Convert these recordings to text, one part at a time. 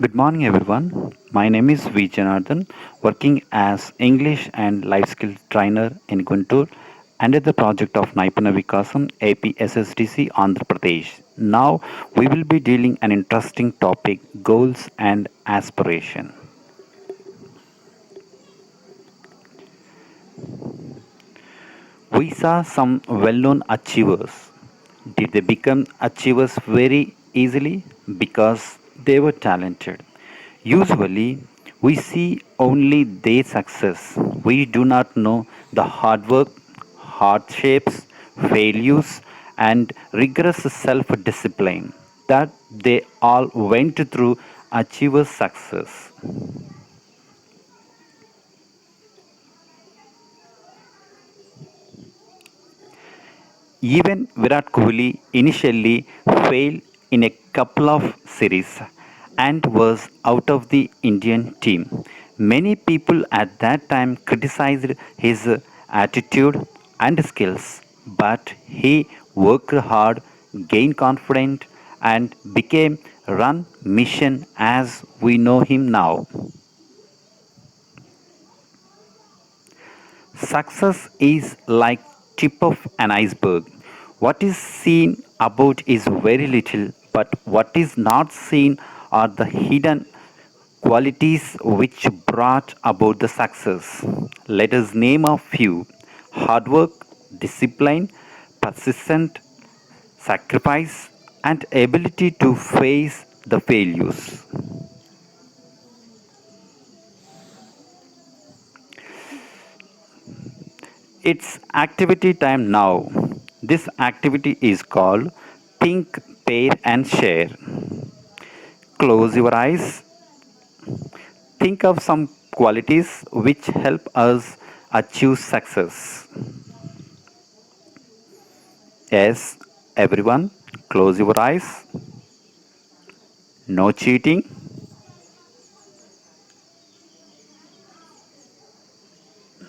Good morning, everyone. My name is V. Janardhan, working as English and Life Skills Trainer in Guntur under the project of Naipunya Vikasam, APSSDC, Andhra Pradesh. Now, we will be dealing an interesting topic: goals and aspiration. We saw some well-known achievers. Did they become achievers very easily? Because they were talented. Usually, we see only their success. We do not know the hard work, hardships, failures, and rigorous self discipline that they all went through achievers' success. Even Virat Kohli initially failed in a couple of series and was out of the Indian team. Many people at that time criticized his attitude and skills, but he worked hard, gained confidence, and became run mission as we know him now. Success is like tip of an iceberg. What is seen about is very little, but what is not seen are the hidden qualities which brought about the success. Let us name a few: hard work, discipline, persistent sacrifice, and ability to face the failures. It's activity time now. This activity is called Think, Pair, and Share. Close your eyes. Think of some qualities which help us achieve success. Yes, everyone, close your eyes. No cheating.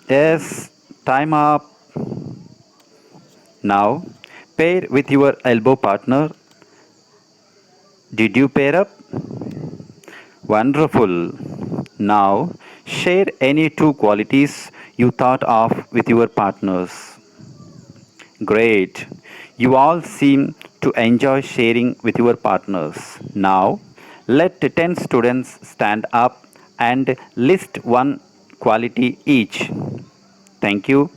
Yes, time up. Now, pair with your elbow partner. Did you pair up? Wonderful. Now, share any two qualities you thought of with your partners. Great. You all seem to enjoy sharing with your partners. Now, let 10 students stand up and list one quality each. Thank you.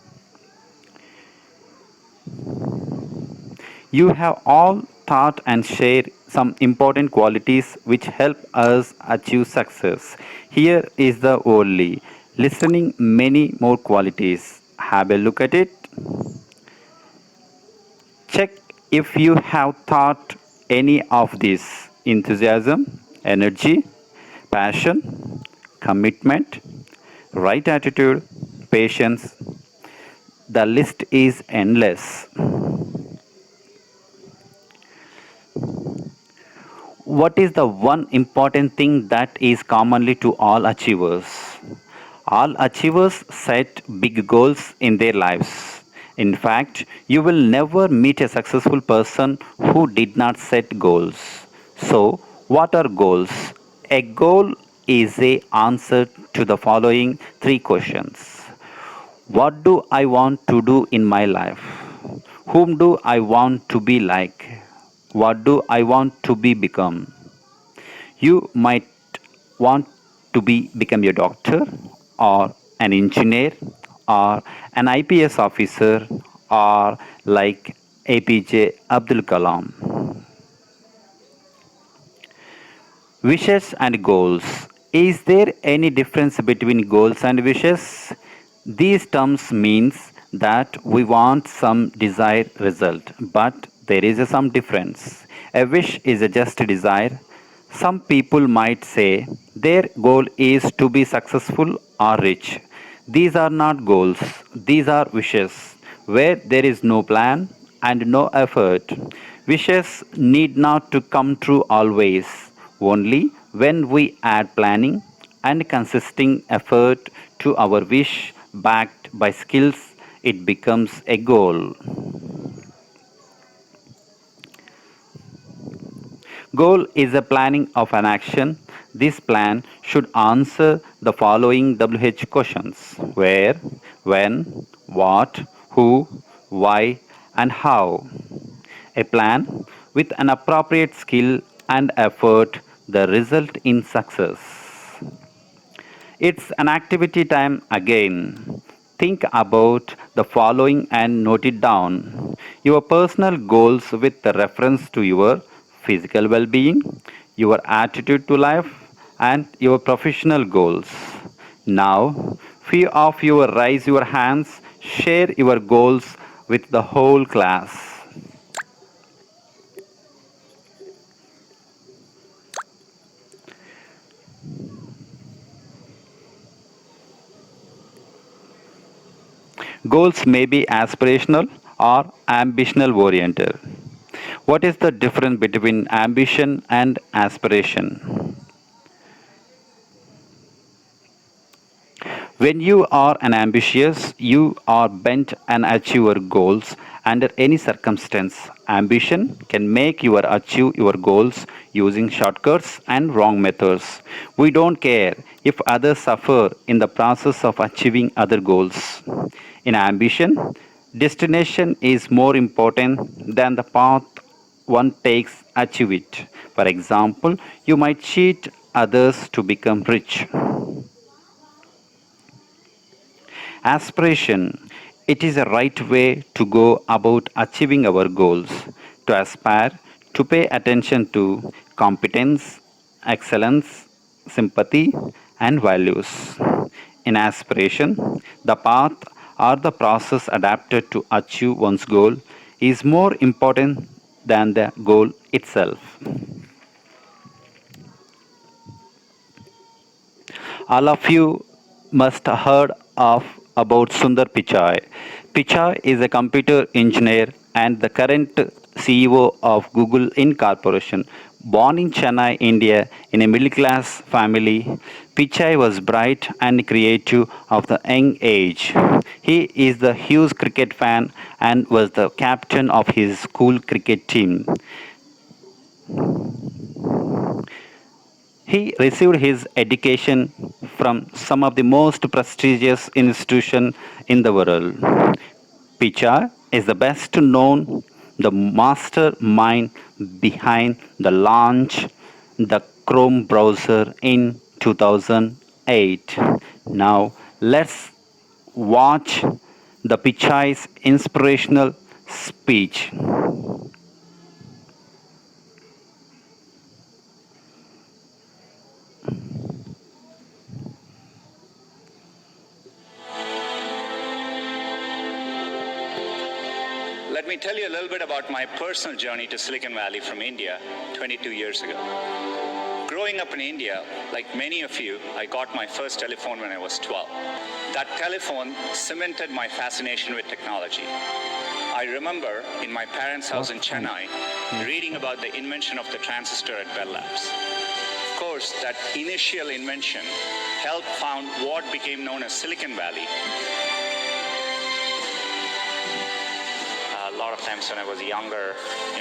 You have all thought and shared some important qualities which help us achieve success. Here is the only listening many more qualities. Have a look at it. Check if you have thought any of this: enthusiasm, energy, passion, commitment, right attitude, patience. The list is endless. What is the one important thing that is commonly to all achievers? All achievers set big goals in their lives. In fact, you will never meet a successful person who did not set goals. So, what are goals? A goal is a answer to the following three questions. What do I want to do in my life? Whom do I want to be like? What do I want to be become? You might want to become a doctor or an engineer or an IPS officer or like APJ Abdul Kalam. Wishes and goals. Is there any difference between goals and wishes? These terms means that we want some desired result, but there is some difference. A wish is a just desire. Some people might say their goal is to be successful or rich. These are not goals, these are wishes, where there is no plan and no effort. Wishes need not to come true always. Only when we add planning and consisting effort to our wish backed by skills, it becomes a goal. Goal is a planning of an action This plan should answer the following WH questions: where, when, what, who, why, and how. A plan with an appropriate skill and effort, the result in success. It's an activity time again. Think about the following and note it down. Your personal goals with reference to your physical well being, your attitude to life, and your professional goals. Now, few of you raise your hands, share your goals with the whole class. Goals may be aspirational or ambitional oriented. What is the difference between ambition and aspiration? When you are an ambitious, you are bent and achieve your goals under any circumstance. Ambition can make you achieve your goals using shortcuts and wrong methods. We don't care if others suffer in the process of achieving other goals. In ambition, destination is more important than the path one takes achieve it. For example, you might cheat others to become rich. Aspiration. It is a right way to go about achieving our goals, to aspire, to pay attention to competence, excellence, sympathy, and values. In aspiration, the path or the process adapted to achieve one's goal is more important than the goal itself. All of you must have heard of about Sundar Pichai. Pichai is a computer engineer and the current CEO of Google Inc. Corporation. Born in Chennai, India, in a middle class family, Pichai was bright and creative of the young age. He is the huge cricket fan and was the captain of his school cricket team. He received his education from some of the most prestigious institutions in the world. Pichai is the best known, the mastermind behind the launch the Chrome browser in 2008. Now let's watch the Pichai's inspirational speech. Let me tell you a little bit about my personal journey to Silicon Valley from India 22 years ago. Growing up in India, like many of you, I got my first telephone when I was 12. That telephone cemented my fascination with technology. I remember in my parents' house in Chennai reading about the invention of the transistor at Bell Labs. Of course, that initial invention helped found what became known as Silicon Valley. A lot of times when I was younger,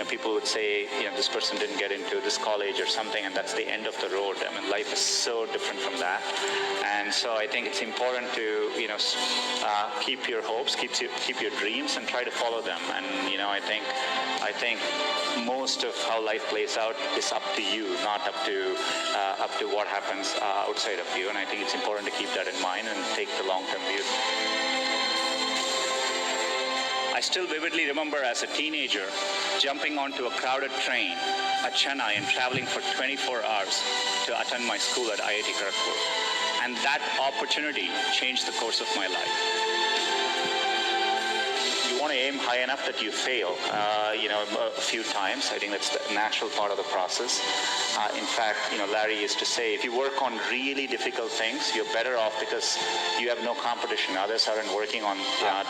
people would say, this person didn't get into this college or something, and that's the end of the road. I mean, life is so different from that. And so I think it's important to, keep your hopes, keep your dreams, and try to follow them. And I think most of how life plays out is up to you, not up to what happens outside of you. And I think it's important to keep that in mind and take the long-term view. I still vividly remember as a teenager jumping onto a crowded train at Chennai and traveling for 24 hours to attend my school at IIT Kharagpur. And that opportunity changed the course of my life. You want to aim high enough that you fail, a few times. I think that's the natural part of the process. In fact, Larry used to say, if you work on really difficult things, you're better off because you have no competition. Others aren't working on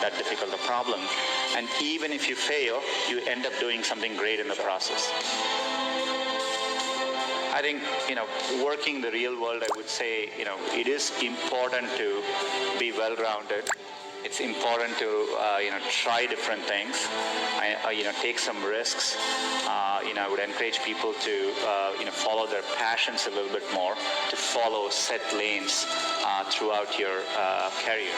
that difficult a problem. And even if you fail, you end up doing something great in the process. I think, working the real world, I would say, it is important to be well-rounded. It's important to try different things. Take some risks. I would encourage people to follow their passions a little bit more, to follow set lanes throughout your career.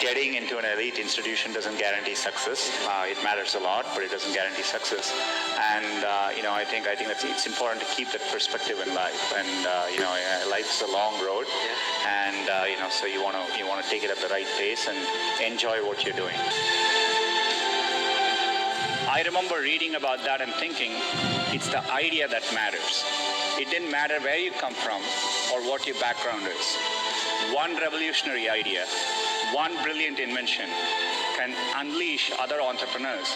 Getting into an elite institution doesn't guarantee success. It matters a lot, but it doesn't guarantee success. And I think it's important to keep that perspective in life. And life is a long road, and so you want to take it at the right pace and enjoy what you're doing. I remember reading about that and thinking, it's the idea that matters. It didn't matter where you come from or what your background is. One revolutionary idea, one brilliant invention can unleash other entrepreneurs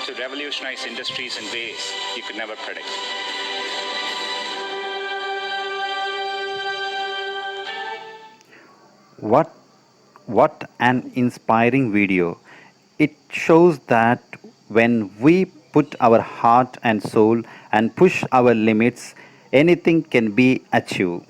to revolutionize industries in ways you could never predict. What an inspiring video. It shows that when we put our heart and soul and push our limits, anything can be achieved.